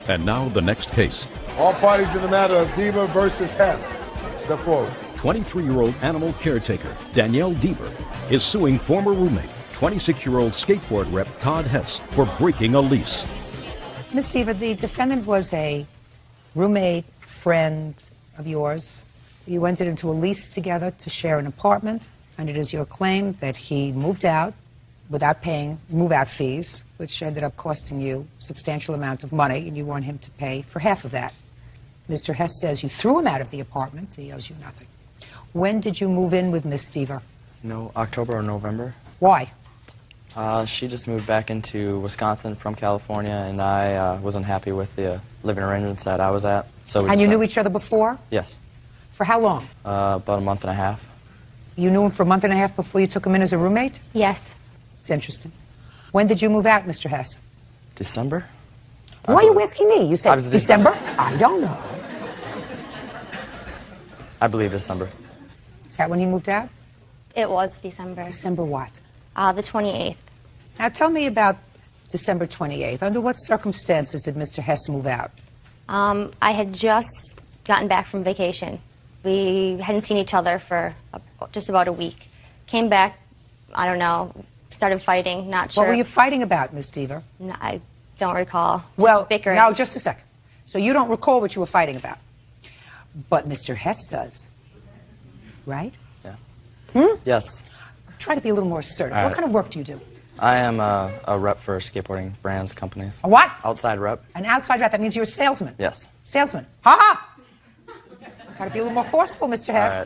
And now the next case. All parties in the matter of Deaver versus Hess. Step forward. 23-year-old animal caretaker Danielle Deaver is suing former roommate, 26-year-old skateboard rep Todd Hess for breaking a lease. Ms. Deaver, the defendant was a roommate, friend of yours. You entered into a lease together to share an apartment, and it is your claim that he moved out without paying move-out fees, which ended up costing you a substantial amount of money, and you want him to pay for half of that. Mr. Hess says you threw him out of the apartment, and he owes you nothing. When did you move in with Miss Deaver? No, October or November. Why? She just moved back into Wisconsin from California, and I was unhappy with the living arrangements that I was at. So And you knew each other before? Yes. For how long? About a month and a half. You knew him for a month and a half before you took him in as a roommate? Yes. It's interesting. When did you move out, Mr. Hess? December? Why are you asking me? You said December? I don't know. I believe December. Is that when he moved out? It was December. December what? The 28th. Now tell me about December 28th. Under what circumstances did Mr. Hess move out? I had just gotten back from vacation. We hadn't seen each other for just about a week. Came back, I don't know, started fighting, not sure. What were you fighting about, Miss Deaver? No, I don't recall. Just well, bickering. now, just a second. So you don't recall what you were fighting about. But Mr. Hess does. Right? Yeah. Yes. Try to be a little more assertive. What kind of work do you do? I am a rep for skateboarding brands, companies. A what? Outside rep. An outside rep. That means you're a salesman. Yes. Salesman. Ha! Got to be a little more forceful, Mr. Hess. All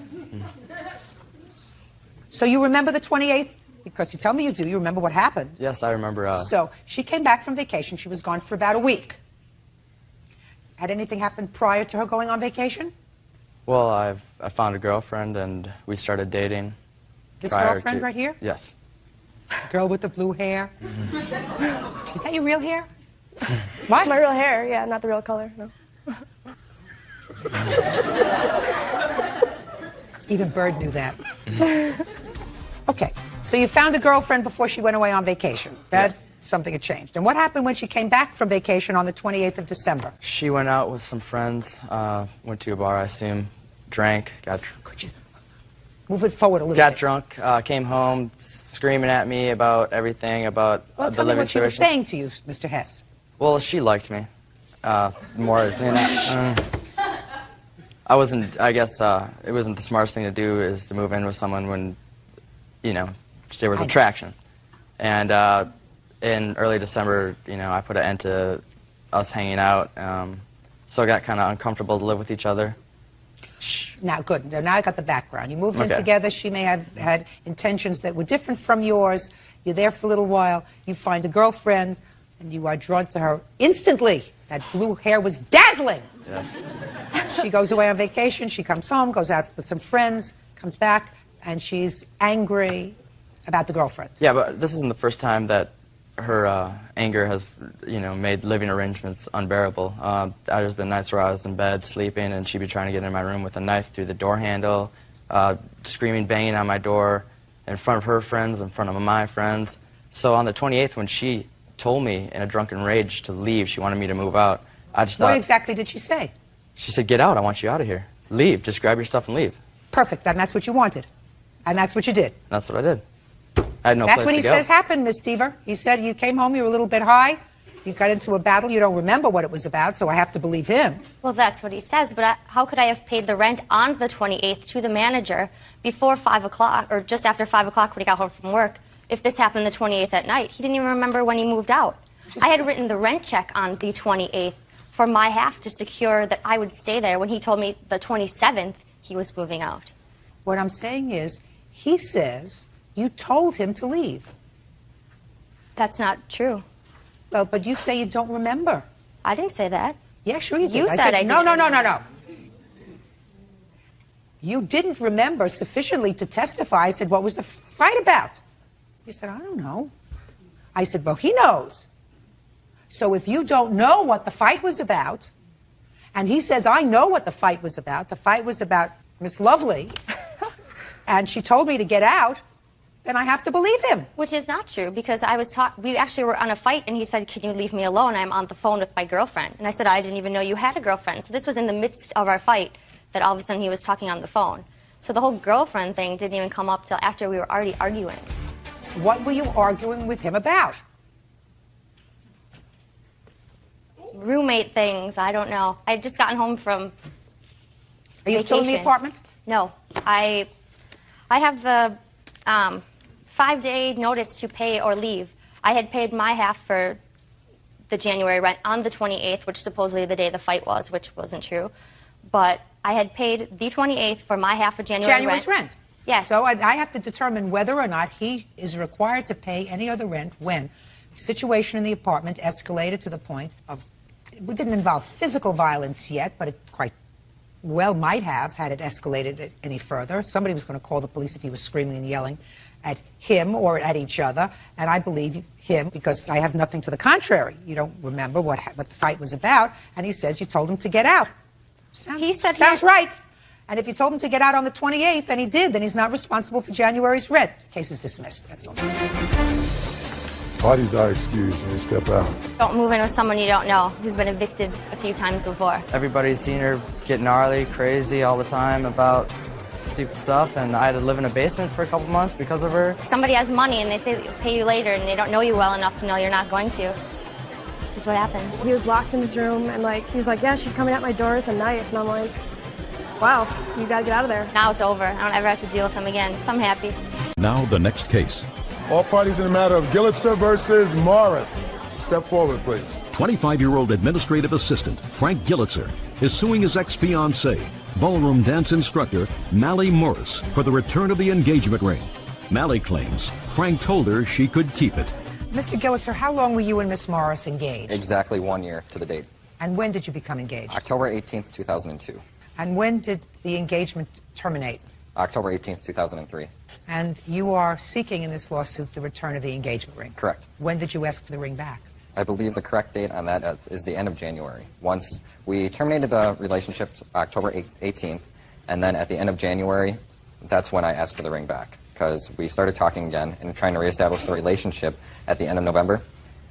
right. So you remember the 28th? Because you tell me you do. You remember what happened. Yes, I remember. So she came back from vacation. She was gone for about a week. Had anything happened prior to her going on vacation? Well, I found a girlfriend, and we started dating. This girlfriend right here? Yes. Girl with the blue hair? Mm-hmm. Is that your real hair? What? My real hair, yeah, not the real color, no. Even Bird knew that. Okay, so you found a girlfriend before she went away on vacation. That's something had changed. And what happened when she came back from vacation on the 28th of December? She went out with some friends, went to a bar, I assume, drank, got drunk. Could you move it forward a little bit? Got drunk, came home screaming at me about everything, about well, the tell me living what she was situation. saying to you, Mr. Hess. Well, she liked me more than I wasn't, I guess, it wasn't the smartest thing to do is to move in with someone when, you know, there was attraction. And in early December, you know, I put an end to us hanging out. So it got kind of uncomfortable to live with each other. Now, good. Now I got the background. You moved in together. She may have had intentions that were different from yours. You're there for a little while. You find a girlfriend, and you are drawn to her instantly. That blue hair was dazzling. Yes. She goes away on vacation. She comes home, goes out with some friends, comes back, and she's angry about the girlfriend. Yeah, but this isn't the first time that her anger has, you know, made living arrangements unbearable. There's been nights where I was in bed sleeping, and she'd be trying to get in my room with a knife through the door handle, screaming, banging on my door in front of her friends, in front of my friends. So on the 28th, when she told me in a drunken rage to leave, she wanted me to move out, I just thought... What exactly did she say? She said, get out, I want you out of here. Leave, just grab your stuff and leave. Perfect, and that's what you wanted. And that's what you did. That's what I did. I had no place to go. That's what he says happened, Miss Deaver. He said you came home, you were a little bit high, you got into a battle, you don't remember what it was about, so I have to believe him. Well, that's what he says, but how could I have paid the rent on the 28th to the manager before 5 o'clock, or just after 5 o'clock when he got home from work, if this happened the 28th at night? He didn't even remember when he moved out. I had written the rent check on the 28th for my half to secure that I would stay there when he told me the 27th he was moving out. What I'm saying is, he says you told him to leave. That's not true. Well, but you say you don't remember. I didn't say that. Yeah, sure you did. You said I didn't. No. You didn't remember sufficiently to testify. I said, what was the fight about? You said, I don't know. I said, well, he knows. So if you don't know what the fight was about, and he says, I know what the fight was about. The fight was about Miss Lovely, and she told me to get out, then I have to believe him. Which is not true, because we actually were on a fight, and he said, "Can you leave me alone? I'm on the phone with my girlfriend." And I said, "I didn't even know you had a girlfriend." So this was in the midst of our fight that all of a sudden he was talking on the phone. So the whole girlfriend thing didn't even come up till after we were already arguing. What were you arguing with him about? Roommate things, I don't know. I had just gotten home from Are you still in the apartment? No. I have the 5-day notice to pay or leave. I had paid my half for the January rent on the 28th, which supposedly the day the fight was, which wasn't true. But I had paid the 28th for my half of January's rent. Yes. So I have to determine whether or not he is required to pay any other rent when the situation in the apartment escalated to the point of, it didn't involve physical violence yet, but it quite well might have had it escalated any further. Somebody was going to call the police if he was screaming and yelling at him or at each other, and I believe him because I have nothing to the contrary. You don't remember what the fight was about, and he says you told him to get out. Sounds right. And if you told him to get out on the 28th, and he did, then he's not responsible for January's rent. Case is dismissed. That's all. Parties are excused when you step out. Don't move in with someone you don't know who's been evicted a few times before. Everybody's seen her get gnarly, crazy all the time about stupid stuff, and I had to live in a basement for a couple months because of her. If somebody has money and they say they'll pay you later and they don't know you well enough to know you're not going to, it's just what happens. He was locked in his room, and he was like, "Yeah, she's coming at my door with a knife," and I'm like, "Wow, you gotta get out of there." Now it's over. I don't ever have to deal with him again, so I'm happy. Now the next case. All parties in the matter of Gillitzer versus Morris. Step forward, please. 25-year-old administrative assistant Frank Gillitzer is suing his ex-fiancée, ballroom dance instructor Mally Morris, for the return of the engagement ring. Mally claims Frank told her she could keep it. Mr. Gillitzer, how long were you and Miss Morris engaged? Exactly 1 year to the date. And when did you become engaged? October 18th, 2002. And when did the engagement terminate? October 18th, 2003. And you are seeking in this lawsuit the return of the engagement ring? Correct. When did you ask for the ring back? I believe the correct date on that is the end of January. Once we terminated the relationship October 18th, and then at the end of January, that's when I asked for the ring back, because we started talking again and trying to reestablish the relationship at the end of November.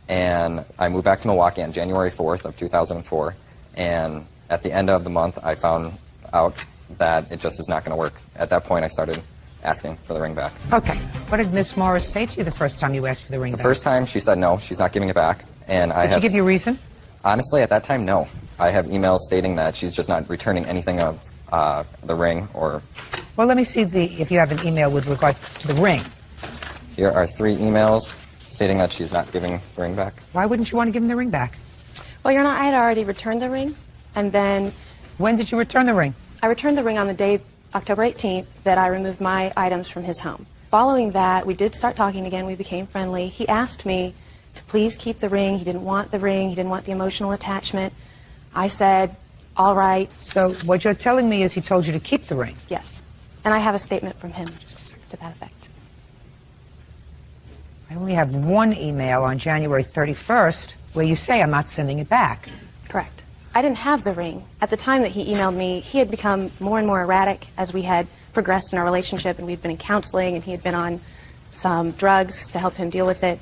And I moved back to Milwaukee on January 4th of 2004, and at the end of the month, I found out that it just is not going to work. At that point, I started asking for the ring back. Okay. What did Miss Morris say to you the first time you asked for the ring back? The first time, she said no, she's not giving it back. And Did she give you a reason? Honestly, at that time, no. I have emails stating that she's just not returning anything of the ring or... Well, let me see if you have an email with regard to the ring. Here are 3 emails stating that she's not giving the ring back. Why wouldn't you want to give him the ring back? Well, Your Honor, I had already returned the ring, and then... When did you return the ring? I returned the ring on the day, October 18th, that I removed my items from his home. Following that, we did start talking again. We became friendly. He asked me to please keep the ring. He didn't want the ring. He didn't want the emotional attachment. I said, all right. So what you're telling me is he told you to keep the ring? Yes. And I have a statement from him to that effect. I only have one email on January 31st where you say I'm not sending it back. Correct. I didn't have the ring. At the time that he emailed me, he had become more and more erratic as we had progressed in our relationship, and we'd been in counseling, and he had been on some drugs to help him deal with it.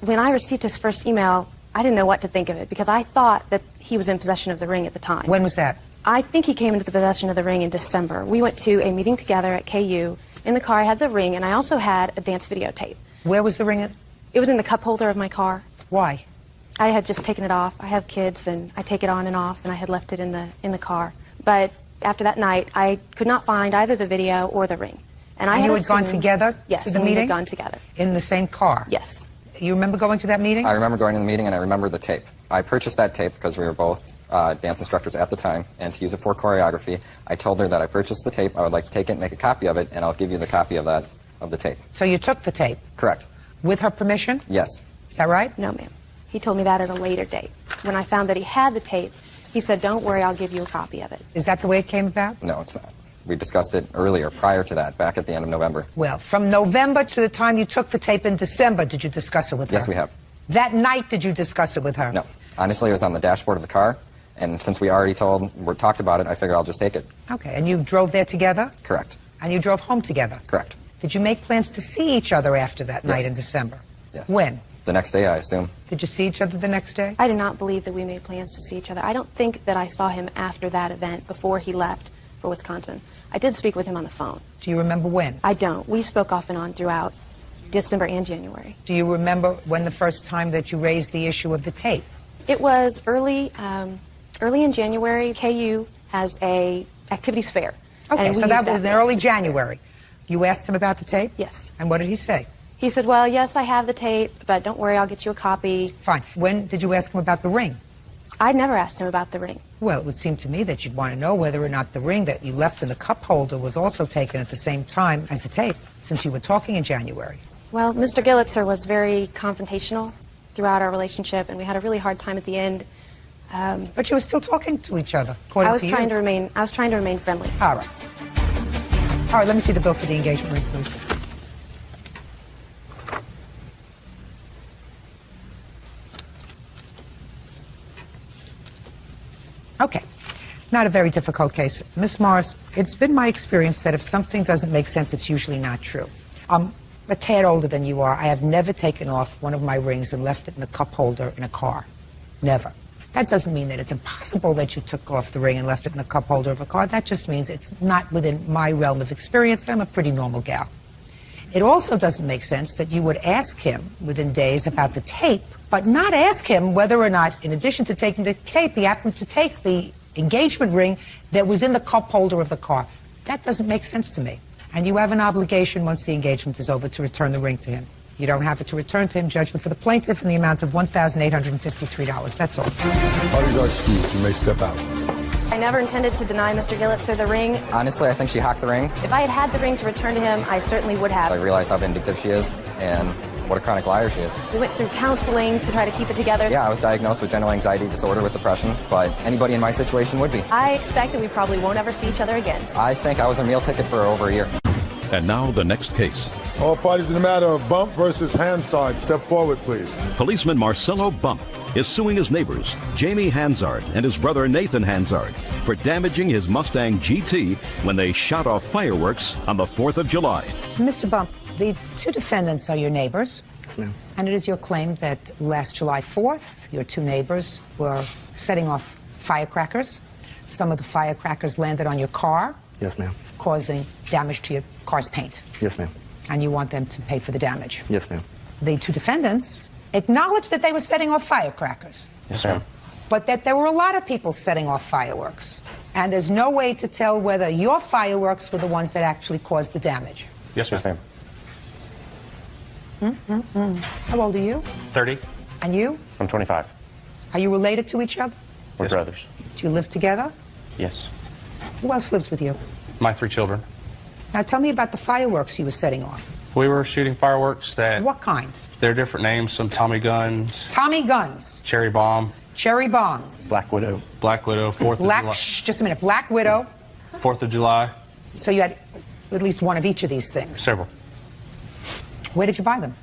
When I received his first email, I didn't know what to think of it, because I thought that he was in possession of the ring at the time. When was that? I think he came into the possession of the ring in December. We went to a meeting together at KU. In the car, I had the ring, and I also had a dance videotape. Where was the ring? It was in the cup holder of my car. Why? I had just taken it off. I have kids, and I take it on and off, and I had left it in the car. But after that night, I could not find either the video or the ring. And you had gone together yes, to the meeting? Yes, we had gone together. In the same car? Yes. You remember going to that meeting? I remember going to the meeting, and I remember the tape. I purchased that tape because we were both dance instructors at the time, and to use it for choreography, I told her that I purchased the tape, I would like to take it and make a copy of it, and I'll give you the copy of the tape. So you took the tape? Correct. With her permission? Yes. Is that right? No, ma'am. He told me that at a later date. When I found that he had the tape, he said, don't worry, I'll give you a copy of it. Is that the way it came about? No, it's not. We discussed it earlier, prior to that, back at the end of November. Well, from November to the time you took the tape in December, did you discuss it with her? Yes, we have. That night, did you discuss it with her? No. Honestly, it was on the dashboard of the car, and since we already talked about it, I figured I'll just take it. Okay, and you drove there together? Correct. And you drove home together? Correct. Did you make plans to see each other after that night in December? Yes. When? The next day, I assume. Did you see each other the next day? I do not believe that we made plans to see each other. I don't think that I saw him after that event, before he left for Wisconsin. I did speak with him on the phone. Do you remember when? I don't. We spoke off and on throughout December and January. Do you remember when the first time that you raised the issue of the tape? It was early in January. KU has a activities fair. Okay, so that was in early January. You asked him about the tape? Yes. And what did he say? He said, well, yes, I have the tape, but don't worry, I'll get you a copy. Fine. When did you ask him about the ring? I never asked him about the ring. Well, it would seem to me that you'd want to know whether or not the ring that you left in the cup holder was also taken at the same time as the tape, since you were talking in January. Well, Mr. Gillitzer was very confrontational throughout our relationship, and we had a really hard time at the end. But you were still talking to each other, according to you. I was trying to remain friendly. All right. All right, let me see the bill for the engagement ring, please. Okay. Not a very difficult case. Miss Morris, it's been my experience that if something doesn't make sense, it's usually not true. I'm a tad older than you are. I have never taken off one of my rings and left it in the cup holder in a car. Never. That doesn't mean that it's impossible that you took off the ring and left it in the cup holder of a car. That just means it's not within my realm of experience, and I'm a pretty normal gal. It also doesn't make sense that you would ask him within days about the tape, but not ask him whether or not, in addition to taking the tape, he happened to take the engagement ring that was in the cup holder of the car. That doesn't make sense to me. And you have an obligation, once the engagement is over, to return the ring to him. You don't have it to return to him. Judgment for the plaintiff in the amount of $1,853. That's all. Parties are excused. You may step out. I never intended to deny Mr. Gillitzer the ring. Honestly, I think she hocked the ring. If I had had the ring to return to him, I certainly would have. I realize how vindictive she is and what a chronic liar she is. We went through counseling to try to keep it together. Yeah, I was diagnosed with general anxiety disorder with depression, but anybody in my situation would be. I expect that we probably won't ever see each other again. I think I was a meal ticket for over a year. And now the next case. All parties in the matter of Bump versus Hansard, step forward, please. Policeman Marcelo Bump is suing his neighbors, Jamie Hansard and his brother Nathan Hansard, for damaging his Mustang GT when they shot off fireworks on the 4th of July. Mr. Bump, the two defendants are your neighbors. Yes, ma'am. And it is your claim that last July 4th, your two neighbors were setting off firecrackers. Some of the firecrackers landed on your car. Yes, ma'am. Causing damage to your car's paint. Yes, ma'am. And you want them to pay for the damage. Yes, ma'am. The two defendants acknowledged that they were setting off firecrackers. Yes, ma'am. But that there were a lot of people setting off fireworks. And there's no way to tell whether your fireworks were the ones that actually caused the damage. Yes, ma'am. How old are you? 30. And you? I'm 25. Are you related to each other? We're brothers. Do you live together? Yes. Who else lives with you? My 3 children. Now tell me about the fireworks you were setting off. We were shooting fireworks that... What kind? They're different names. Some Tommy guns. Tommy guns. Cherry bomb. Cherry bomb. Black Widow. Black Widow. 4th of July. Just a minute. Black Widow. 4th of July. So you had at least one of each of these things. Several. Where did you buy them?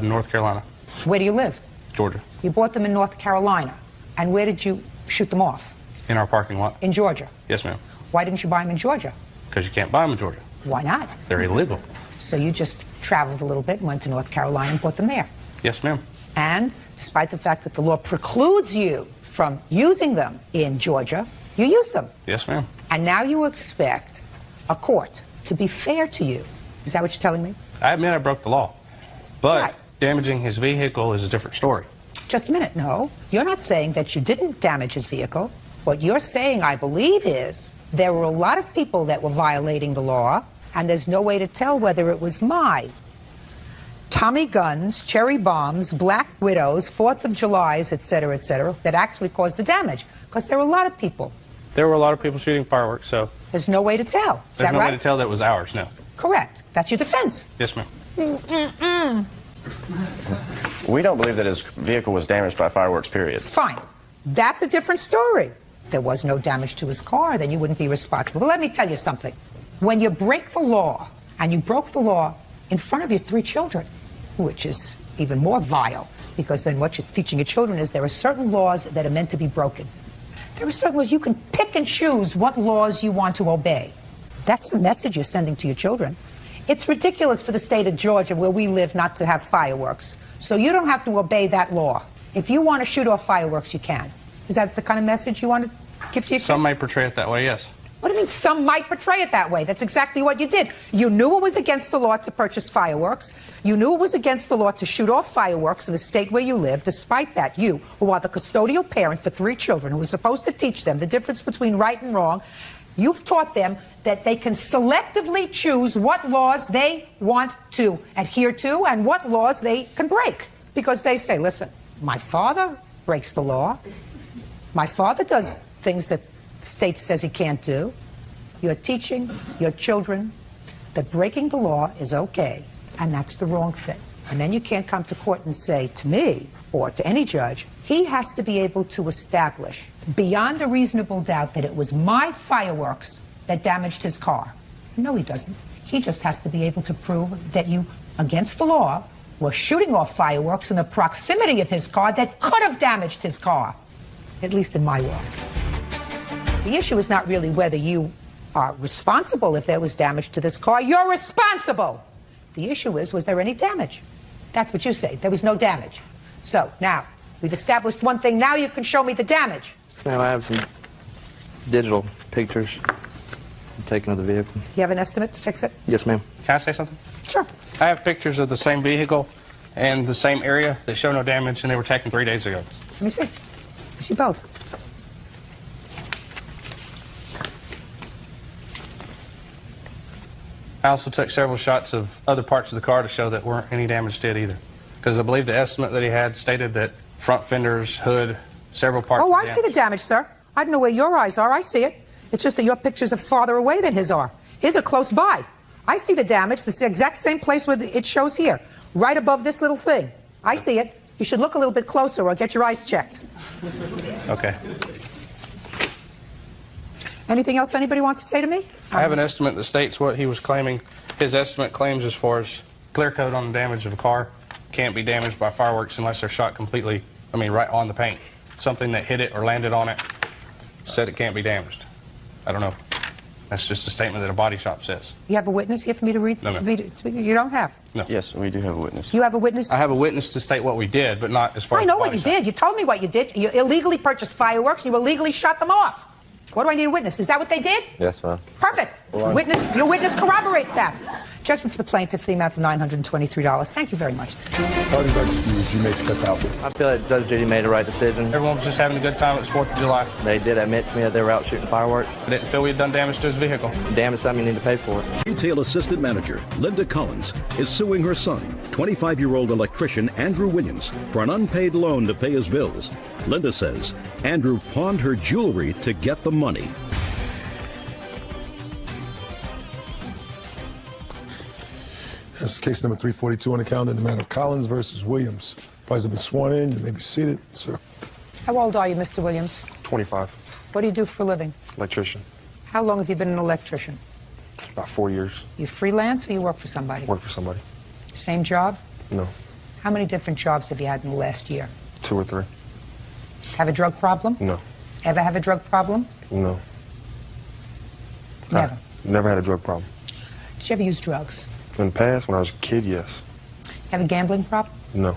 North Carolina. Where do you live? Georgia. You bought them in North Carolina. And where did you shoot them off? In our parking lot. In Georgia. Yes, ma'am. Why didn't you buy them in Georgia? Because you can't buy them in Georgia. Why not? They're illegal. So you just traveled a little bit and went to North Carolina and bought them there. Yes, ma'am. And despite the fact that the law precludes you from using them in Georgia, you used them. Yes, ma'am. And now you expect a court to be fair to you. Is that what you're telling me? I admit I broke the law. But Right. damaging his vehicle is a different story. Just a minute. No, you're not saying that you didn't damage his vehicle. What you're saying, I believe, is there were a lot of people that were violating the law, and there's no way to tell whether it was my Tommy guns, cherry bombs, Black Widows, 4th of Julys, et cetera, that actually caused the damage. Because there were a lot of people. There were a lot of people shooting fireworks, so There's no way to tell. Is there's that no right? way to tell that it was ours, no. Correct. That's your defense. Yes, ma'am. We don't believe that his vehicle was damaged by fireworks, period. Fine. That's a different story. If there was no damage to his car, then you wouldn't be responsible. But let me tell you something. When you break the law, and you broke the law in front of your 3 children, which is even more vile, because then what you're teaching your children is there are certain laws that are meant to be broken. There are certain laws you can pick and choose what laws you want to obey. That's the message you're sending to your children. It's ridiculous for the state of Georgia, where we live, not to have fireworks. So you don't have to obey that law. If you want to shoot off fireworks, you can. Is that the kind of message you want to give to your kids? Some may portray it that way, yes. What do you mean some might portray it that way? That's exactly what you did. You knew it was against the law to purchase fireworks. You knew it was against the law to shoot off fireworks in the state where you live. Despite that, you, who are the custodial parent for 3 children, who was supposed to teach them the difference between right and wrong, you've taught them that they can selectively choose what laws they want to adhere to and what laws they can break. Because they say, listen, my father breaks the law. My father does things that the state says he can't do. You're teaching your children that breaking the law is okay, and that's the wrong thing. And then you can't come to court and say to me or to any judge, he has to be able to establish beyond a reasonable doubt that it was my fireworks that damaged his car. No, he doesn't. He just has to be able to prove that you, against the law, were shooting off fireworks in the proximity of his car that could have damaged his car, at least in my world. The issue is not really whether you are responsible if there was damage to this car. You're responsible. The issue is, was there any damage? That's what you say. There was no damage. So now, we've established one thing. Now you can show me the damage. Yes, ma'am, I have some digital pictures taken of the vehicle. You have an estimate to fix it? Yes, ma'am. Can I say something? Sure. I have pictures of the same vehicle and the same area that show no damage, and they were taken 3 days ago. Let me see. I see both. I also took several shots of other parts of the car to show that weren't any damage to it either. Because I believe the estimate that he had stated that front fenders, hood, several parts Oh, were I see the damage, sir. I don't know where your eyes are. I see it. It's just that your pictures are farther away than his are. His are close by. I see the damage, the exact same place where it shows here, right above this little thing. I see it. You should look a little bit closer or get your eyes checked. Okay. Anything else anybody wants to say to me? I have an estimate that states what he was claiming. His estimate claims as far as clear coat on the damage of a car can't be damaged by fireworks unless they're shot completely, right on the paint. Something that hit it or landed on it said it can't be damaged. I don't know. That's just a statement that a body shop says. You have a witness here for me to read? No, ma'am. You don't have? No. Yes, we do have a witness. You have a witness? I have a witness to state what we did, but not as far as I know the what body you shop. did. You told me what you did. You illegally purchased fireworks and you illegally shot them off. What do I need a witness? Is that what they did? Yes, ma'am. Perfect. Your witness corroborates that. Judgment for the plaintiff for the amount of $923. Thank you very much. Parties are excused. You may step out. I feel like Judge Judy made the right decision. Everyone was just having a good time. It was 4th of July. They did admit to me that they were out shooting fireworks. I didn't feel we had done damage to his vehicle. Damage something you need to pay for it. Retail assistant manager Linda Collins is suing her son, 25-year-old electrician Andrew Williams, for an unpaid loan to pay his bills. Linda says Andrew pawned her jewelry to get the money. This is case number 342 on the calendar in the matter of Collins versus Williams. Parties have been sworn in. You may be seated, sir. How old are you, Mr. Williams? 25. What do you do for a living? Electrician. How long have you been an electrician? About 4 years. You freelance or you work for somebody? Work for somebody. Same job? No. How many different jobs have you had in the last year? 2 or 3. Have a drug problem? No. Ever have a drug problem? No. Never. Never had a drug problem. Did you ever use drugs? In the past, when I was a kid, yes. Have a gambling problem? No.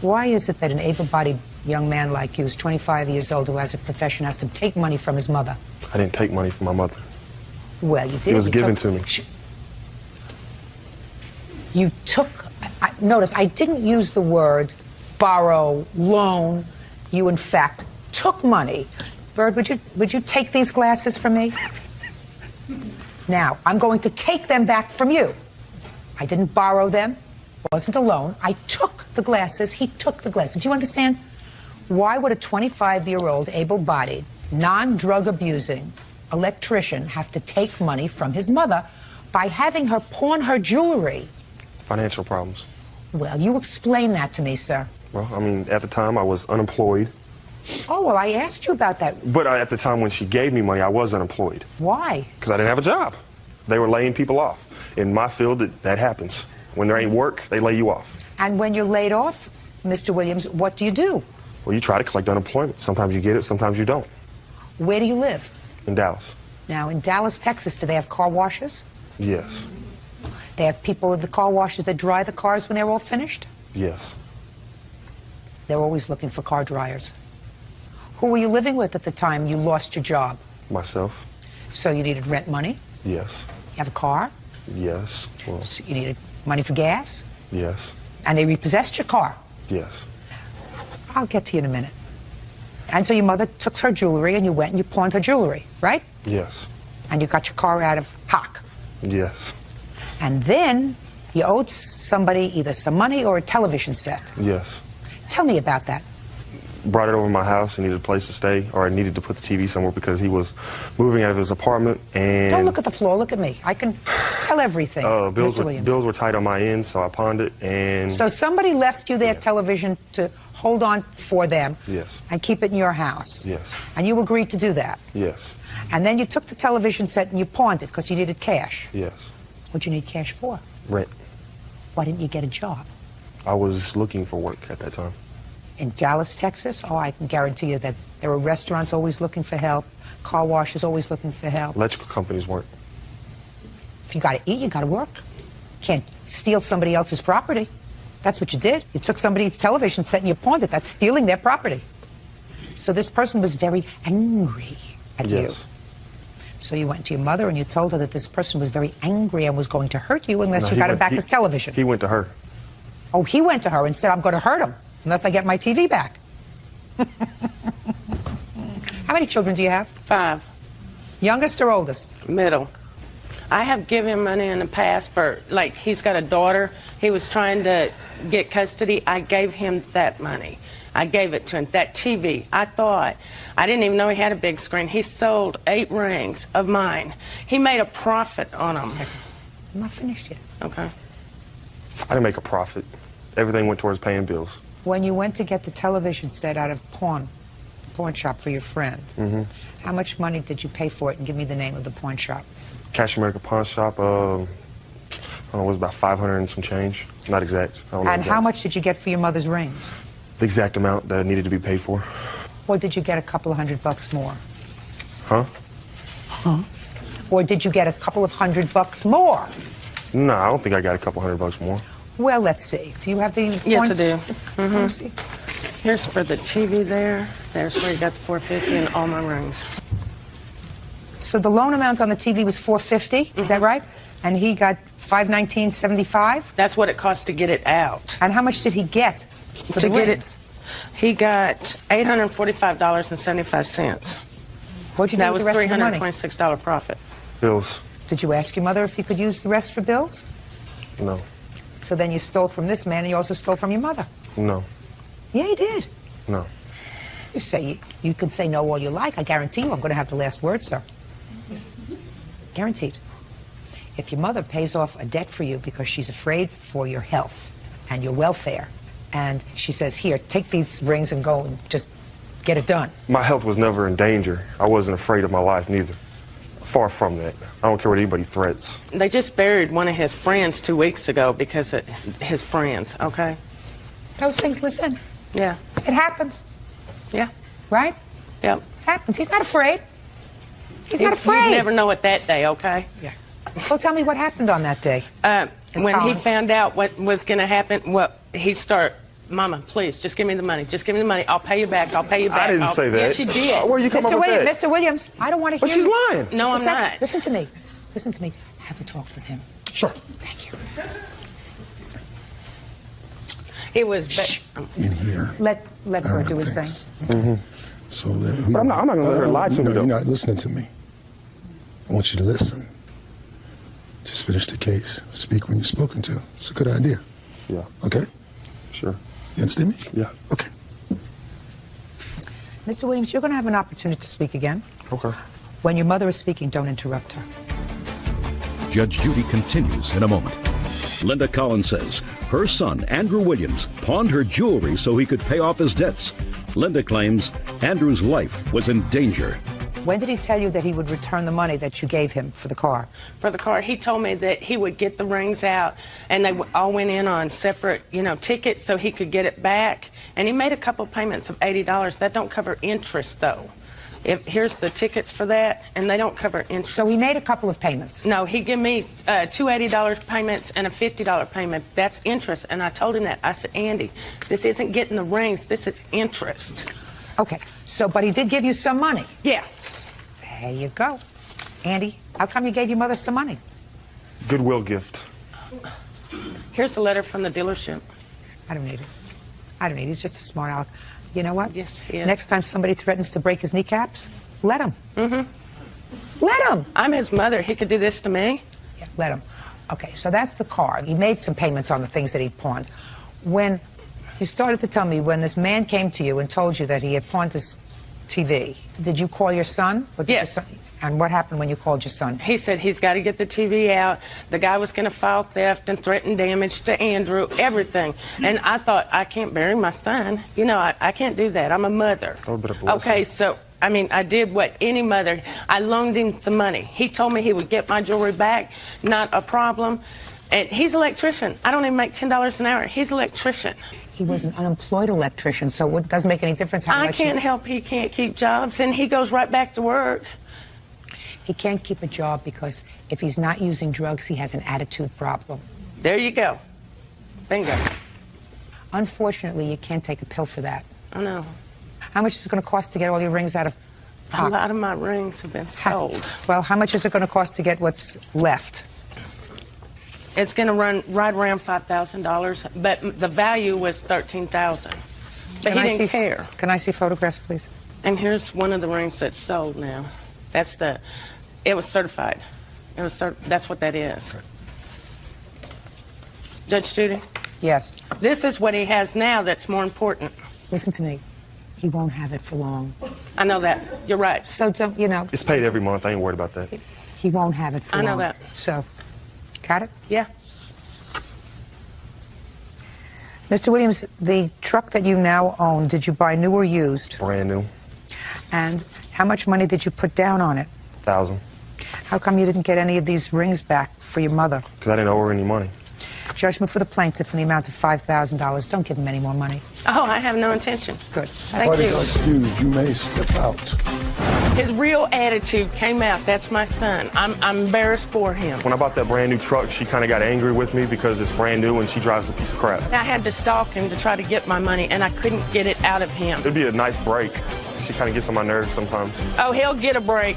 Why is it that an able-bodied young man like you, who's 25 years old, who has a profession, has to take money from his mother? I didn't take money from my mother. Well, you did. It was You given took- to me. You took... notice, I didn't use the word borrow, loan. You, in fact, took money. Bird, would you take these glasses from me? Now, I'm going to take them back from you. I didn't borrow them. It wasn't a loan. I took the glasses. He took the glasses. Do you understand? Why would a 25-year-old, able-bodied, non-drug abusing electrician have to take money from his mother by having her pawn her jewelry? Financial problems. Well, you explain that to me, sir. Well, at the time, I was unemployed. Oh, well, I asked you about that. But at the time when she gave me money, I was unemployed. Why? Because I didn't have a job. They were laying people off. In my field, that happens. When there ain't work, they lay you off. And when you're laid off, Mr. Williams, what do you do? Well, you try to collect unemployment. Sometimes you get it, sometimes you don't. Where do you live? In Dallas. Now, in Dallas, Texas, do they have car washes? Yes. They have people at the car washes that dry the cars when they're all finished? Yes. They're always looking for car dryers. Who were you living with at the time you lost your job? Myself. So you needed rent money? Yes. You have a car? Yes. Well, So you needed money for gas? yes. And they repossessed your car? Yes. I'll get to you in a minute. And so your mother took her jewelry and you went and you pawned her jewelry, right? Yes. And you got your car out of hock. Yes. And then you owed somebody either some money or a television set. Yes. Tell me about that. Brought it over to my house and needed a place to stay, or I needed to put the TV somewhere because he was moving out of his apartment. And Don't look at the floor, look at me. I can tell everything, bills Mr. Williams. were tight on my end, so I pawned it. And So somebody left you their television to hold on for them yes. and keep it in your house. Yes. And you agreed to do that. Yes. And then you took the television set and you pawned it because you needed cash. Yes. What'd you need cash for? Rent. Why didn't you get a job? I was looking for work at that time. In Dallas, Texas? Oh, I can guarantee you that there were restaurants always looking for help, car washes always looking for help. Electrical companies weren't. If you got to eat, you got to work. Can't steal somebody else's property. That's what you did. You took somebody's television set and you pawned it. That's stealing their property. So this person was very angry at you. So you went to your mother and you told her that this person was very angry and was going to hurt you unless No, you got him back his television. He went to her. Oh, he went to her and said, I'm going to hurt him unless I get my TV back. How many children do you have? 5. Youngest or oldest? Middle. I have given him money in the past for, like, he's got a daughter. He was trying to get custody. I gave him that money. I gave it to him. That TV, I didn't even know he had a big screen. He sold 8 rings of mine. He made a profit on them. I'm not finished yet. Okay. I didn't make a profit. Everything went towards paying bills. When you went to get the television set out of pawn shop for your friend, how much money did you pay for it? And give me the name of the pawn shop. Cash America Pawn Shop, I don't know, it was about 500 and some change. Not exact. I don't know And exact. how much did you get for your mother's rings? The exact amount that needed to be paid for. Or did you get a couple of $100 more? Huh? Huh? Or did you get a couple of $100 more? No, I don't think I got a couple $100 more. Well, let's see. Do you have the Yes, pawn- I do. Let me see. Here's for the TV there. There's where you got the $450 and all my rings. So the loan amount on the TV was $450, is that right? And he got $519.75? That's what it cost to get it out. And how much did he get for To the get rings? He got $845.75. What'd you do That with was the rest of the money? $326 profit. Bills. Did you ask your mother if you could use the rest for bills? No. So then you stole from this man and you also stole from your mother. No. Yeah, you did. No. You say you can say no all you like. I guarantee you I'm going to have the last word, sir. Guaranteed. If your mother pays off a debt for you because she's afraid for your health and your welfare, and she says, here, take these rings and go and just get it done. My health was never in danger. I wasn't afraid of my life, neither. Far from that. I don't care what anybody threats. They just buried one of his friends 2 weeks ago because of his friends, okay? Those things, listen, Yeah. it happens, Yeah. right? Yep. It happens. He's not afraid. He's not afraid. You never know it that day, okay? Yeah. Well, tell me what happened on that day. When he Collins. found out what was going to happen, he started, Mama, please, just give me the money. Just give me the money. I'll pay you back. I'll pay you back. I didn't say that. Yes, you did. Where you come up with that? Mr. Williams, I don't want to hear But she's you. lying. No, I'm Second, not. Listen to me. Listen to me. Have a talk with him. Sure. Thank you. He was. In here. Let her do his thing. So But I'm not going to let her lie to me, No, though. you're not listening to me. I want you to listen. Just finish the case. Speak when you're spoken to. It's a good idea. Yeah. Okay? Sure. You understand me? Yeah. Okay. Mr. Williams, you're going to have an opportunity to speak again. Okay. When your mother is speaking, don't interrupt her. Judge Judy continues in a moment. Linda Collins says her son, Andrew Williams, pawned her jewelry so he could pay off his debts. Linda claims Andrew's life was in danger. When did he tell you that he would return the money that you gave him for the car? For the car, he told me that he would get the rings out, and they all went in on separate, tickets so he could get it back. And he made a couple payments of $80. That don't cover interest, though. Here's the tickets for that, and they don't cover interest. So he made a couple of payments. No, he gave me two $80 payments and a $50 payment. That's interest, and I told him that. I said, Andy, this isn't getting the rings. This is interest. Okay, so, but he did give you some money. Yeah. There you go. Andy, how come you gave your mother some money? Goodwill gift. Here's a letter from the dealership. I don't need it. I don't need it. He's just a smart aleck. You know what? Yes, he is. Next time somebody threatens to break his kneecaps, let him. Mm-hmm. Let him. I'm his mother. He could do this to me. Yeah, let him. Okay, so that's the car. He made some payments on the things that he pawned. When you started to tell me, when this man came to you and told you that he had pawned his TV, did you call your son? Or did Yes. Your son, and what happened when you called your son? He said he's got to get the TV out. The guy was going to file theft and threaten damage to Andrew, everything. And I thought, I can't bury my son. You know, I can't do that. I'm a mother. Okay, so, I mean, I did what any mother, I loaned him the money. He told me he would get my jewelry back, not a problem. And he's an electrician. I don't even make $10 an hour. He's an electrician. He was an unemployed electrician, so it doesn't make any difference how much. I can't help he can't keep jobs, and he goes right back to work. He can't keep a job because if he's not using drugs, he has an attitude problem. There you go. Bingo. Unfortunately, you can't take a pill for that. I know. How much is it going to cost to get all your rings out of pocket? A lot of my rings have been sold. Well, how much is it going to cost to get what's left? It's going to run right around $5,000, but the value was $13,000. But he didn't care. Can I see photographs, please? And here's one of the rings that's sold now. That's the. It was certified. It was that's what that is. Judge Judy? Yes. This is what he has now that's more important. Listen to me. He won't have it for long. I know that. You're right. So don't, you know. It's paid every month. I ain't worried about that. He won't have it for long. I know that. So, got it? Yeah. Mr. Williams, the truck that you now own, did you buy new or used? Brand new. And how much money did you put down on it? $1,000. How come you didn't get any of these rings back for your mother? Because I didn't owe her any money. Judgment for the plaintiff in the amount of $5,000. Don't give him any more money. Oh, I have no intention. Good. Thank Parties you. are excused. You may step out. His real attitude came out. That's my son. I'm embarrassed for him. When I bought that brand new truck, she kind of got angry with me because it's brand new and she drives a piece of crap. I had to stalk him to try to get my money, and I couldn't get it out of him. It'd be a nice break. She kind of gets on my nerves sometimes. Oh, he'll get a break.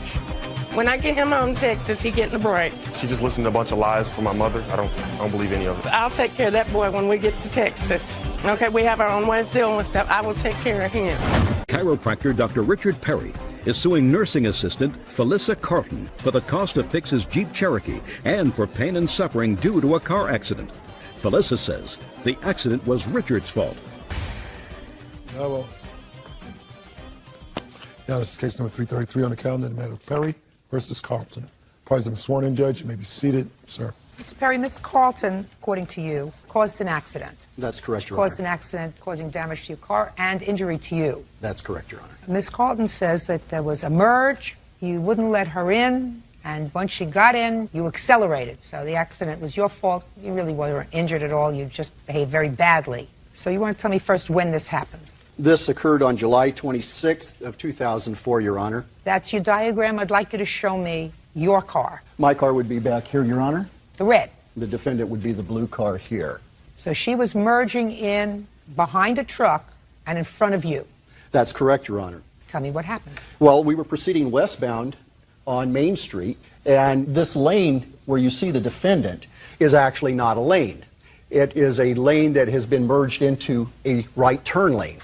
When I get him on Texas, he getting a break. She just listened to a bunch of lies from my mother. I don't believe any of it. I'll take care of that boy when we get to Texas. Okay, we have our own ways of dealing with stuff. I will take care of him. Chiropractor Dr. Richard Perry is suing nursing assistant Felissa Carlton for the cost to fix his Jeep Cherokee and for pain and suffering due to a car accident. Felissa says the accident was Richard's fault. Yeah, well. Yeah, this is case number 333 on the calendar, the matter of Perry versus Carlton. Parties have been sworn in, Judge. You may be seated, sir. Mr. Perry, Miss Carlton, according to you, caused an accident. That's correct, Your Caused Honor. an accident causing damage to your car and injury to you. That's correct, Your Honor. Miss Carlton says that there was a merge, you wouldn't let her in, and once she got in, you accelerated. So the accident was your fault. You really weren't injured at all. You just behaved very badly. So you want to tell me first when this happened? This occurred on July 26th of 2004, Your Honor. That's your diagram. I'd like you to show me your car. My car would be back here, Your Honor. The red. The defendant would be the blue car here. So she was merging in behind a truck and in front of you. That's correct, Your Honor. Tell me what happened. Well, we were proceeding westbound on Main Street, and this lane where you see the defendant is actually not a lane. It is a lane that has been merged into a right turn lane.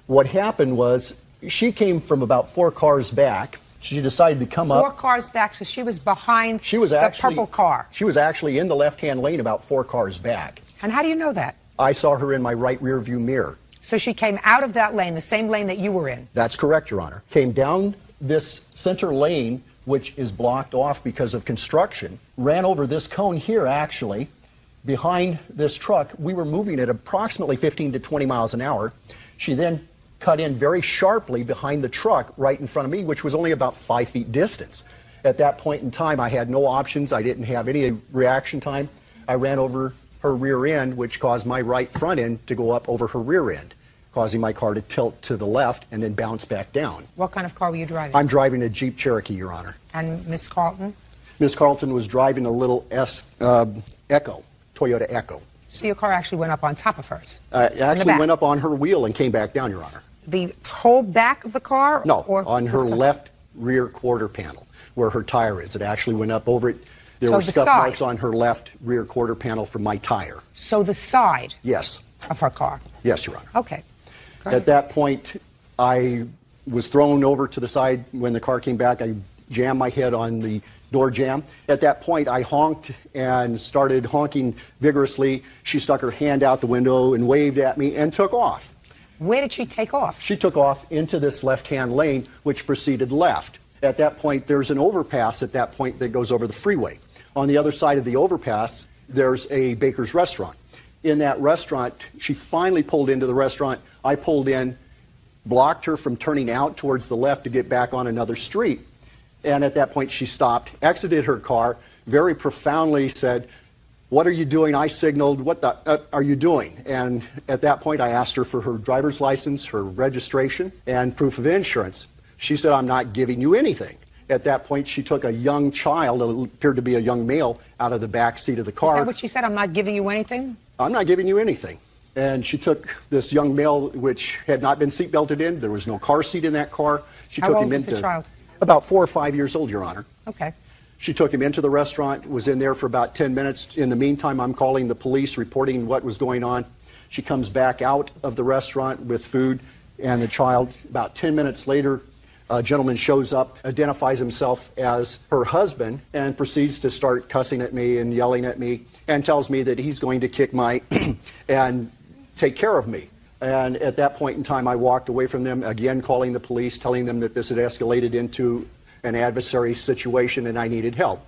What happened was she came from about 4 cars back. She decided to come up. 4 cars back, so she was behind the purple car. She was actually in the left-hand lane about 4 cars back. And how do you know that? I saw her in my right rear view mirror. So she came out of that lane, the same lane that you were in. That's correct, Your Honor. Came down this center lane, which is blocked off because of construction, ran over this cone here, actually, behind this truck. We were moving at approximately 15 to 20 miles an hour. She then cut in very sharply behind the truck right in front of me, which was only about 5 feet distance. At that point in time, I had no options. I didn't have any reaction time. I ran over her rear end, which caused my right front end to go up over her rear end. causing my car to tilt to the left and then bounce back down. What kind of car were you driving? I'm driving a Jeep Cherokee, Your Honor. And Miss Carlton? Miss Carlton was driving a little Echo, Toyota Echo. So your car actually went up on top of hers? It actually went up on her wheel and came back down, Your Honor. The whole back of the car? No, or on her left rear quarter panel, where her tire is. It actually went up over it. There were scuff marks on her left rear quarter panel from my tire. So the side? Yes. Of her car? Yes, Your Honor. Okay. At that point, I was thrown over to the side. When the car came back, I jammed my head on the door jamb. At that point, I honked and started honking vigorously. She stuck her hand out the window and waved at me and took off. Where did she take off? She took off into this left-hand lane, which proceeded left. At that point, there's an overpass at that point that goes over the freeway. On the other side of the overpass, there's a baker's restaurant. In that restaurant, she finally pulled into the restaurant. I pulled in, blocked her from turning out towards the left to get back on another street. And at that point, she stopped, exited her car, very profoundly said, "What are you doing?" I signaled, "What the are you doing?" And at that point, I asked her for her driver's license, her registration, and proof of insurance. She said, "I'm not giving you anything." At that point, she took a young child, who appeared to be a young male, out of the back seat of the car. Is that what she said? I'm not giving you anything? I'm not giving you anything. And she took this young male, which had not been seatbelted in. There was no car seat in that car. She How took old him was into the child? About 4 or 5 years old, Your Honor. Okay. She took him into the restaurant, was in there for about 10 minutes. In the meantime, I'm calling the police, reporting what was going on. She comes back out of the restaurant with food and the child. About 10 minutes later, a gentleman shows up, identifies himself as her husband, and proceeds to start cussing at me and yelling at me, and tells me that he's going to kick my and take care of me. And at that point in time, I walked away from them, again calling the police, telling them that this had escalated into an adversary situation and I needed help.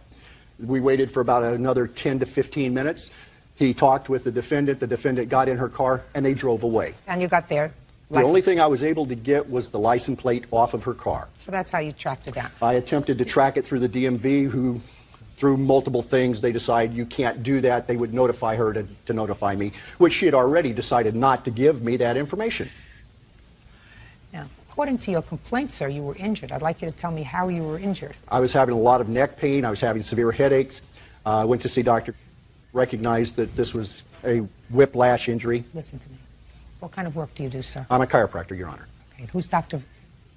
We waited for about another 10 to 15 minutes. He talked with the defendant. The defendant got in her car, and they drove away. And you got there? The only thing I was able to get was the license plate off of her car. So that's how you tracked it down? I attempted to track it through the DMV, who, through multiple things, they decided you can't do that. They would notify her to notify me, which she had already decided not to give me that information. Now, according to your complaint, sir, you were injured. I'd like you to tell me how you were injured. I was having a lot of neck pain. I was having severe headaches. I went to see Dr. Recognized that this was a whiplash injury. Listen to me. What kind of work do you do, sir? I'm a chiropractor, Your Honor. Okay. And who's Dr.?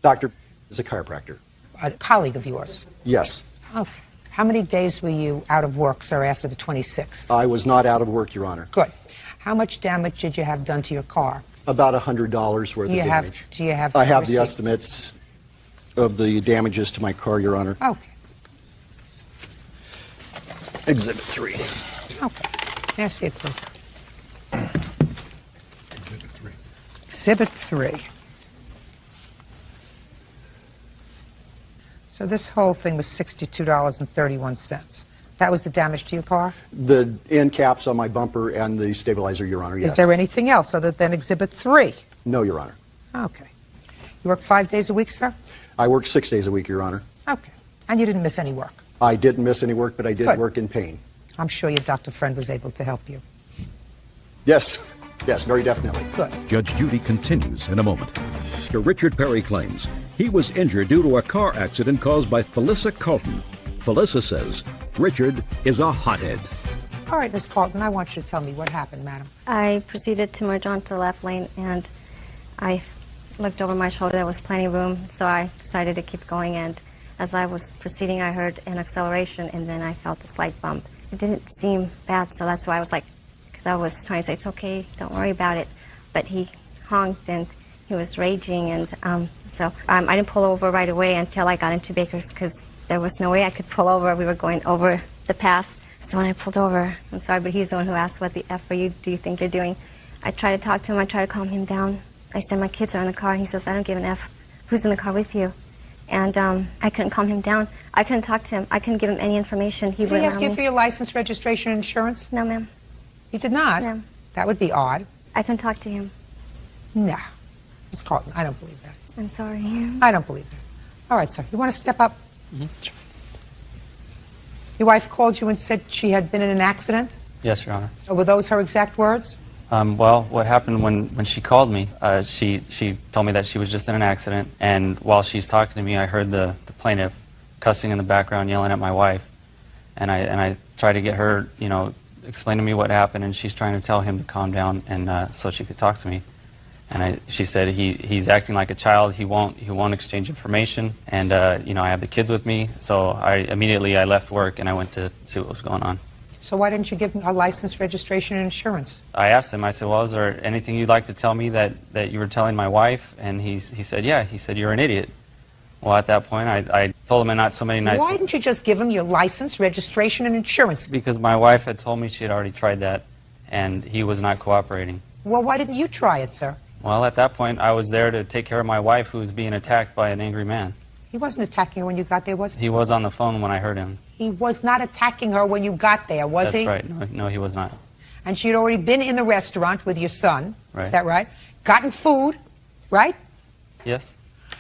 Dr. is a chiropractor. A colleague of yours? Yes. Okay. How many days were you out of work, sir, after the 26th? I was not out of work, Your Honor. Good. How much damage did you have done to your car? About $100 worth of damage. Do you have I have receipt? the estimates of the damages to my car, Your Honor. Okay. Exhibit 3. Okay. May I see it, please? Exhibit 3. Exhibit 3. So this whole thing was $62.31. That was the damage to your car? The end caps on my bumper and the stabilizer, Your Honor, yes. Is there anything else other than Exhibit 3? No, Your Honor. Okay. You work 5 days a week, sir? I work 6 days a week, Your Honor. Okay. And you didn't miss any work? I didn't miss any work, but I did Good. work in pain. I'm sure your doctor friend was able to help you. Yes. Yes, very definitely. Good. Judge Judy continues in a moment. Dr. Richard Perry claims he was injured due to a car accident caused by Felissa Carlton. Felissa says Richard is a hothead. All right, Ms. Carlton, I want you to tell me what happened, madam. I proceeded to merge onto the left lane, and I looked over my shoulder. There was plenty of room, so I decided to keep going. And as I was proceeding, I heard an acceleration, and then I felt a slight bump. It didn't seem bad, so that's why I was like, because I was trying to say, it's okay, don't worry about it. But he honked, and he was raging, and so I didn't pull over right away until I got into Baker's, because there was no way I could pull over. We were going over the pass. So when I pulled over, I'm sorry, but he's the one who asked, what the F do you think you're doing? I tried to talk to him. I tried to calm him down. I said, my kids are in the car. And he says, I don't give an F. Who's in the car with you? And I couldn't calm him down. I couldn't talk to him. I couldn't give him any information. Did he ask you for your license, registration, and insurance? No, ma'am. He did not? No. That would be odd. I couldn't talk to him. No. Ms. Carlton, I don't believe that. I'm sorry. I don't believe that. All right, sir. You want to step up? Mm-hmm. Your wife called you and said she had been in an accident? Yes, Your Honor. Were those her exact words? Well, what happened when she called me, she told me that she was just in an accident, and while she's talking to me, I heard the plaintiff cussing in the background, yelling at my wife, and I tried to get her, you know, explain to me what happened, and she's trying to tell him to calm down, and so she could talk to me. And she said he's acting like a child. He won't exchange information, and you know, I have the kids with me, so I immediately left work and I went to see what was going on. So why didn't you give him a license, registration, and insurance? I asked him, I said, well, is there anything you'd like to tell me that you were telling my wife? And he said, yeah. He said, you're an idiot. Well, at that point, I told him in not so many nice... Why didn't you just give him your license, registration, and insurance? Because my wife had told me she had already tried that, and he was not cooperating. Well, why didn't you try it, sir? Well, at that point, I was there to take care of my wife who was being attacked by an angry man. He wasn't attacking her when you got there, was he? He was on the phone when I heard him. He was not attacking her when you got there, was he? That's right. No, he was not. And she had already been in the restaurant with your son. Right. Is that right? Gotten food, right? Yes.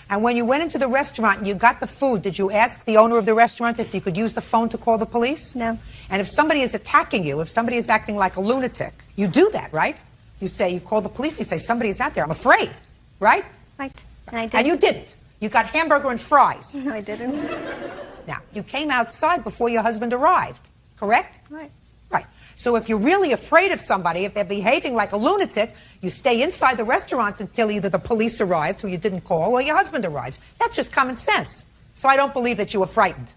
And when you went into the restaurant and you got the food, did you ask the owner of the restaurant if you could use the phone to call the police? No. And if somebody is attacking you, if somebody is acting like a lunatic, you do that, right? You call the police, you say, somebody's out there, I'm afraid, right? Right. And I did. And you didn't. You got hamburger and fries. No, I didn't. Now, you came outside before your husband arrived, correct? Right. Right. So if you're really afraid of somebody, if they're behaving like a lunatic, you stay inside the restaurant until either the police arrived, who you didn't call, or your husband arrives. That's just common sense. So I don't believe that you were frightened.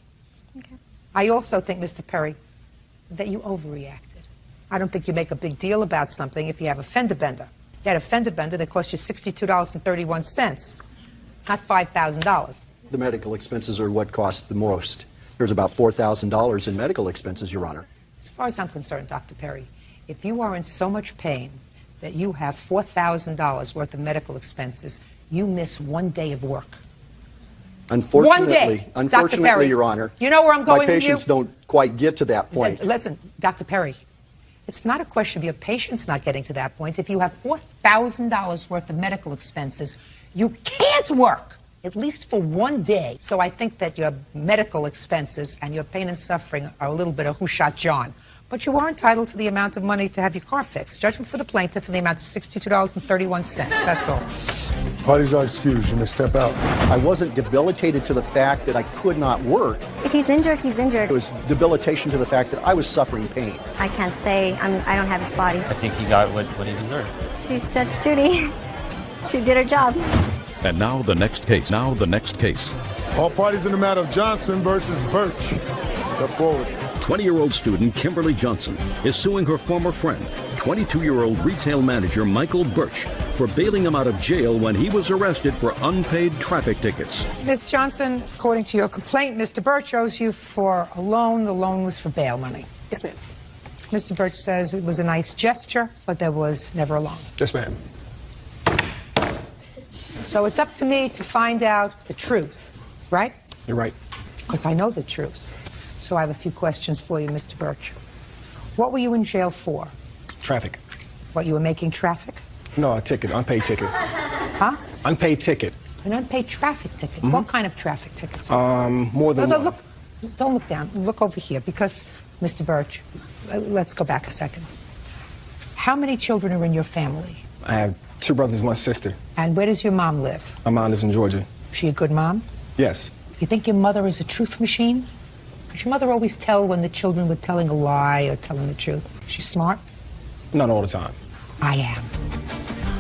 Okay. I also think, Mr. Perry, that you overreacted. I don't think you make a big deal about something if you have a fender bender. You had a fender bender that cost you $62.31, not $5,000. The medical expenses are what cost the most. There's about $4,000 in medical expenses, Your Honor. As far as I'm concerned, Dr. Perry, if you are in so much pain that you have $4,000 worth of medical expenses, you miss 1 day of work. Unfortunately, Dr. Perry, Your Honor, you know where I'm going my patients don't quite get to that point. Listen, Dr. Perry, it's not a question of your patients not getting to that point. If you have $4,000 worth of medical expenses, you can't work, at least for 1 day. So I think that your medical expenses and your pain and suffering are a little bit of who shot John. But you are entitled to the amount of money to have your car fixed. Judgment for the plaintiff in the amount of $62.31. That's all. Parties are excused. You may step out. I wasn't debilitated to the fact that I could not work. If he's injured, he's injured. It was debilitation to the fact that I was suffering pain. I can't say. I don't have his body. I think he got what he deserved. She's Judge Judy. She did her job. And now the next case. All parties in the matter of Johnson versus Birch. Step forward. 20-year-old student Kimberly Johnson is suing her former friend, 22-year-old retail manager Michael Birch, for bailing him out of jail when he was arrested for unpaid traffic tickets. Ms. Johnson, according to your complaint, Mr. Birch owes you for a loan. The loan was for bail money. Yes, ma'am. Mr. Birch says it was a nice gesture, but there was never a loan. Yes, ma'am. So it's up to me to find out the truth, right? You're right. Because I know the truth. So I have a few questions for you, Mr. Birch. What were you in jail for? Traffic. What, you were making traffic? No, a ticket, unpaid ticket. Huh? Unpaid ticket. An unpaid traffic ticket? Mm-hmm. What kind of traffic tickets? More than one. Look, don't look down. Look over here, because, Mr. Birch, let's go back a second. How many children are in your family? I have 2 brothers, 1 sister. And where does your mom live? My mom lives in Georgia. Is she a good mom? Yes. You think your mother is a truth machine? Could your mother always tell when the children were telling a lie or telling the truth? She's smart? Not all the time. I am.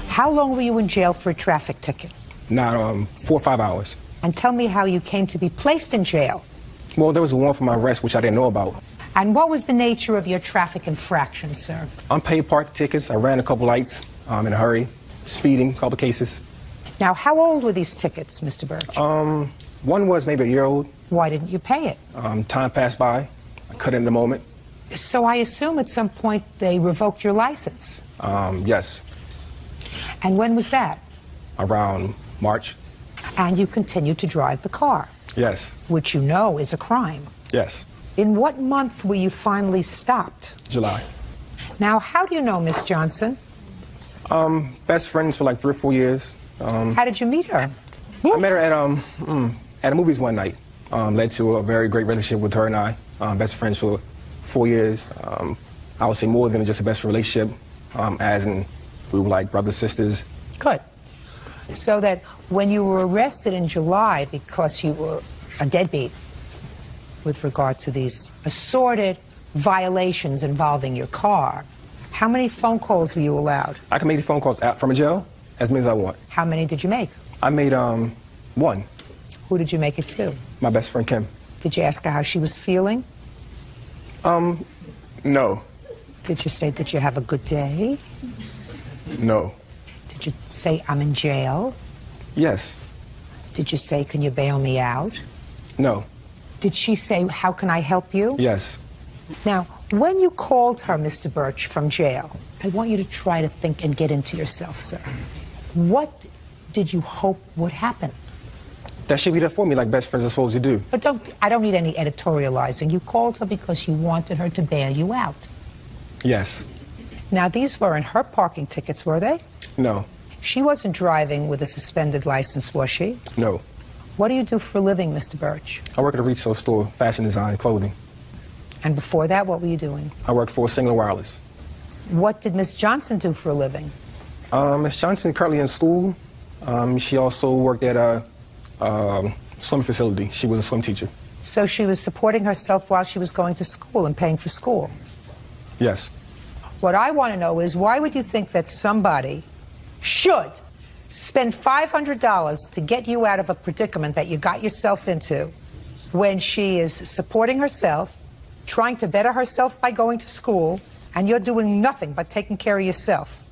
How long were you in jail for a traffic ticket? Not 4 or 5 hours. And tell me how you came to be placed in jail. Well, there was a warrant for my arrest, which I didn't know about. And what was the nature of your traffic infraction, sir? Unpaid park tickets. I ran a couple lights in a hurry. Speeding, a couple cases. Now, how old were these tickets, Mr. Birch? One was maybe a year old. Why didn't you pay it? Time passed by. I cut in the moment. So I assume at some point they revoked your license? Yes. And when was that? Around March. And you continued to drive the car? Yes. Which you know is a crime. Yes. In what month were you finally stopped? July. Now, how do you know Miss Johnson? Best friends for like 3 or 4 years. How did you meet her? I met her at the movies one night. Led to a very great relationship with her and I. Best friends for 4 years. I would say more than just a best relationship. as in we were like brothers, sisters. Good. So that when you were arrested in July because you were a deadbeat with regard to these assorted violations involving your car, how many phone calls were you allowed? I can make the phone calls out from a jail as many as I want. How many did you make? I made one. Who did you make it to? My best friend Kim. Did you ask her how she was feeling? No. Did you say that you have a good day? No. Did you say I'm in jail? Yes. Did you say can you bail me out? No. Did she say how can I help you? Yes. Now, when you called her, Mr. Birch, from jail, I want you to try to think and get into yourself, sir. What did you hope would happen? That should be there for me like best friends are supposed to do. But I don't need any editorializing. You called her because you wanted her to bail you out. Yes. Now, these weren't her parking tickets, were they? No. She wasn't driving with a suspended license, was she? No. What do you do for a living, Mr. Birch? I work at a retail store, fashion design, clothing. And before that, what were you doing? I worked for Sheindlin Wireless. What did Miss Johnson do for a living? Miss Johnson currently in school. She also worked at a swim facility. She was a swim teacher. So she was supporting herself while she was going to school and paying for school? Yes. What I want to know is why would you think that somebody should spend $500 to get you out of a predicament that you got yourself into when she is supporting herself, trying to better herself by going to school, and you're doing nothing but taking care of yourself?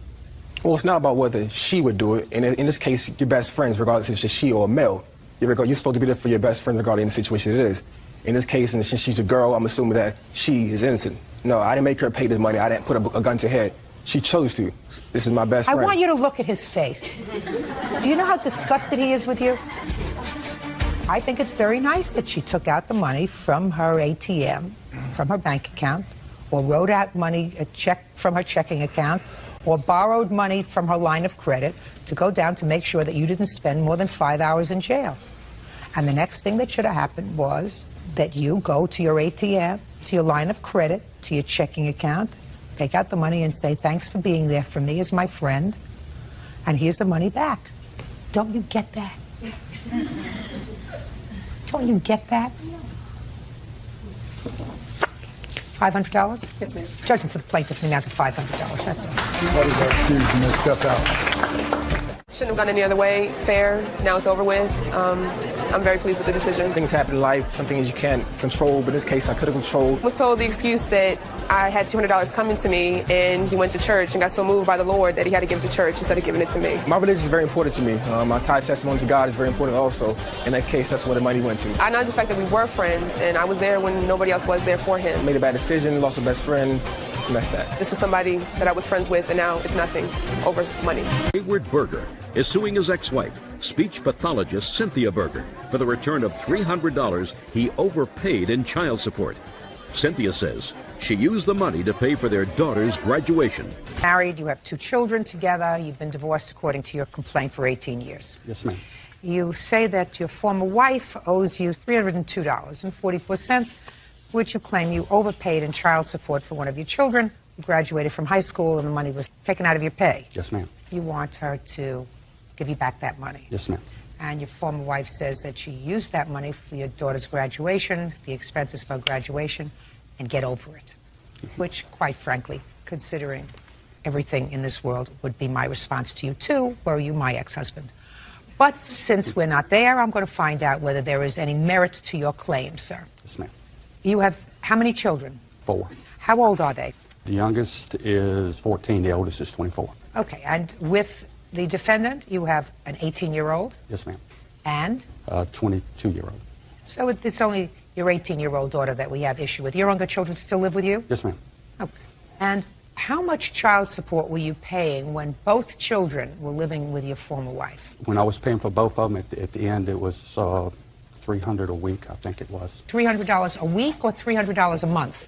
Well, it's not about whether she would do it. In this case, your best friends, regardless if it's she or a male, you're supposed to be there for your best friend regarding the situation it is. In this case, and since she's a girl, I'm assuming that she is innocent. No, I didn't make her pay this money. I didn't put a gun to her head. She chose to. This is my best friend. I want you to look at his face. Do you know how disgusted he is with you? I think it's very nice that she took out the money from her ATM, from her bank account, or wrote out money, a check from her checking account, or borrowed money from her line of credit to go down to make sure that you didn't spend more than 5 hours in jail. And the next thing that should have happened was that you go to your ATM, to your line of credit, to your checking account, take out the money and say, thanks for being there for me as my friend, and here's the money back. Don't you get that? Don't you get that? $500? Yes, ma'am. Judgment for the plaintiff amount to $500. That's all. What is that? Excuse me, step out. Shouldn't have gone any other way. Fair. Now it's over with. I'm very pleased with the decision. Things happen in life, some things you can't control, but in this case I could have controlled. I was told the excuse that I had $200 coming to me, and he went to church and got so moved by the Lord that he had to give it to church instead of giving it to me. My religion is very important to me. My tie testimony to God is very important also. In that case, that's where the money went to. I acknowledge the fact that we were friends, and I was there when nobody else was there for him. Made a bad decision, lost a best friend, and that's that. This was somebody that I was friends with, and now it's nothing over money. Hayward Berger is suing his ex-wife, speech pathologist Cynthia Berger, for the return of $300 he overpaid in child support. Cynthia says she used the money to pay for their daughter's graduation. Married, you have 2 children together, you've been divorced according to your complaint for 18 years. Yes, ma'am. You say that your former wife owes you $302.44, which you claim you overpaid in child support for one of your children who graduated from high school and the money was taken out of your pay. Yes, ma'am. You want her to give you back that money. Yes, ma'am. And your former wife says that she used that money for your daughter's graduation, the expenses for graduation, and get over it. Which, quite frankly, considering everything in this world, would be my response to you, too, were you my ex-husband. But since we're not there, I'm going to find out whether there is any merit to your claim, sir. Yes, ma'am. You have how many children? 4. How old are they? The youngest is 14, the oldest is 24. Okay, and with the defendant, you have an 18-year-old? Yes, ma'am. And? 22-year-old. So it's only your 18-year-old daughter that we have issue with. Your younger children still live with you? Yes, ma'am. Okay. And how much child support were you paying when both children were living with your former wife? When I was paying for both of them, at the end it was $300 a week, I think it was. $300 a week or $300 a month?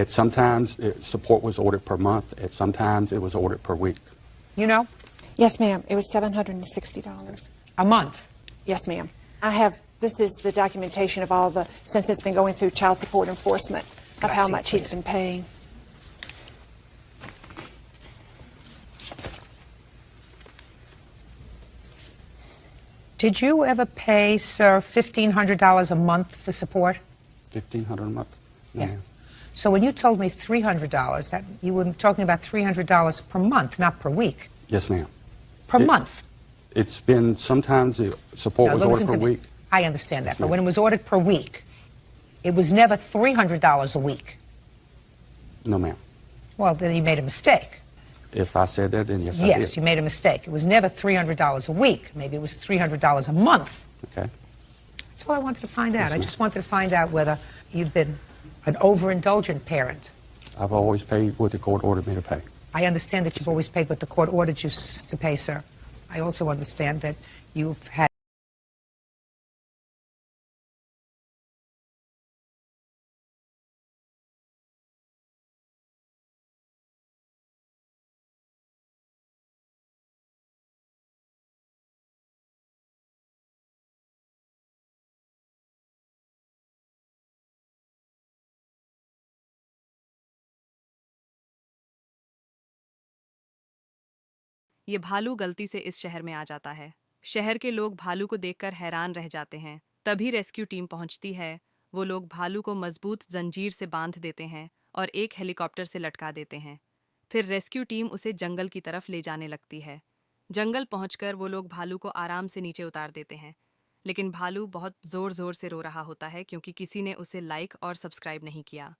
Sometimes support was ordered per month. Sometimes it was ordered per week. You know? Yes, ma'am. It was $760. A month? Yes, ma'am. This is the documentation of all the, since it's been going through child support enforcement, of how much he's been paying. Did you ever pay, sir, $1,500 a month for support? $1,500 a month? No, Yeah. ma'am. So when you told me $300, that you were talking about $300 per month, not per week. Yes, ma'am. Per month. It's been sometimes the support Now, was listen ordered per to me. week. I understand that, Yes, but ma'am. when it was ordered per week, it was never $300 a week. No, ma'am. Well, then you made a mistake. If I said that, then yes, I Yes, did. you made a mistake. It was never $300 a week. Maybe it was $300 a month. Okay. That's all I wanted to find out. Yes, I ma'am. just wanted to find out whether you've been an overindulgent parent. I've always paid what the court ordered me to pay. I understand that you've always paid what the court ordered you to pay, sir. I also understand that you've had ये भालू गलती से इस शहर में आ जाता है। शहर के लोग भालू को देखकर हैरान रह जाते हैं। तभी रेस्क्यू टीम पहुंचती है। वो लोग भालू को मजबूत जंजीर से बांध देते हैं और एक हेलीकॉप्टर से लटका देते हैं। फिर रेस्क्यू टीम उसे जंगल की तरफ ले जाने लगती है। जंगल पहुंचकर वो लोग भालू को आराम से नीचे उतार देते हैं। लेकिन भालू बहुत जोर जोर से रो रहा होता है क्योंकि किसी ने उसे लाइक और सब्सक्राइब नहीं किया।